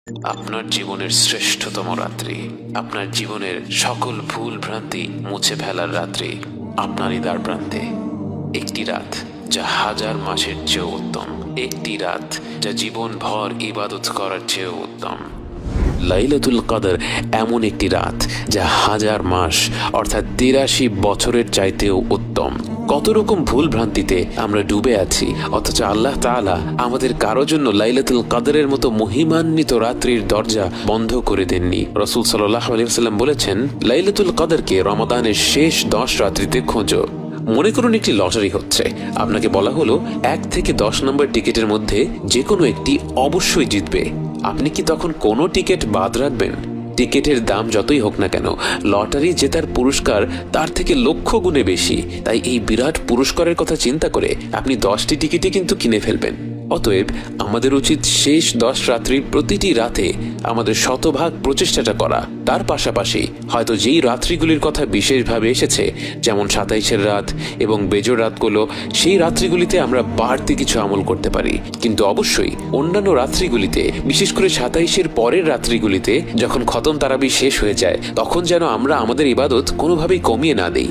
আপনার জীবনের শ্রেষ্ঠতম রাত্রি, আপনার জীবনের সকল ভুল ভ্রান্তি মুছে ফেলার রাত্রি আপনারই দ্বার প্রান্তে। একটি রাত যা হাজার মাসের চেয়েও উত্তম, একটি রাত যা জীবন ভর ইবাদত করার চেয়েও উত্তম। লাইলাতুল কদর এমন একটি রাত যা হাজার মাস অর্থাৎ ৮৩ বছরের চাইতেও উত্তম। কত রকম ভুল ভ্রান্তিতে আমরা ডুবে আছি, অথচ আল্লাহ তাআলা আমাদের কারো জন্য লাইলাতুল কদরের মতো মহিমান্বিত রাত্রির দরজা বন্ধ করে দেননি। রাসূল সাল্লাল্লাহু আলাইহি ওয়াসাল্লাম বলেছেন, লাইলাতুল কদরকে রমাদানের শেষ 10 রাত্রিতে খোঁজো। মনে করুন একটি লটারি হচ্ছে, আপনাকে বলা হলো 1 থেকে 10 নম্বর টিকিটের মধ্যে যে কোনো একটি অবশ্যই জিতবে। আপনি কি তখন কোনো টিকিট বাদ রাখবেন? টিকিটের দাম যতই হোক না কেন, লটারি জেতার পুরস্কার তার থেকে লক্ষ গুণে বেশি। তাই এই বিরাট পুরস্কারের কথা চিন্তা করে আপনি 10টি টিকিটই কিন্তু কিনে ফেলবেন। অতএব আমাদের উচিত শেষ 10 রাত্রির প্রতিটি রাতে আমাদের শতভাগ প্রচেষ্টাটা করা। তার পাশাপাশি হয়তো যেই রাত্রিগুলির কথা বিশেষভাবে এসেছে, যেমন 27-এর রাত এবং বেজোড় রাতগুলো, সেই রাত্রিগুলিতে আমরা বাড়তি কিছু আমল করতে পারি। কিন্তু অবশ্যই অন্যান্য রাত্রিগুলিতে, বিশেষ করে 27-এর পরের রাত্রিগুলিতে যখন খতম তারাবি শেষ হয়ে যায়, তখন যেন আমরা আমাদের ইবাদত কোনোভাবেই কমিয়ে না দেই।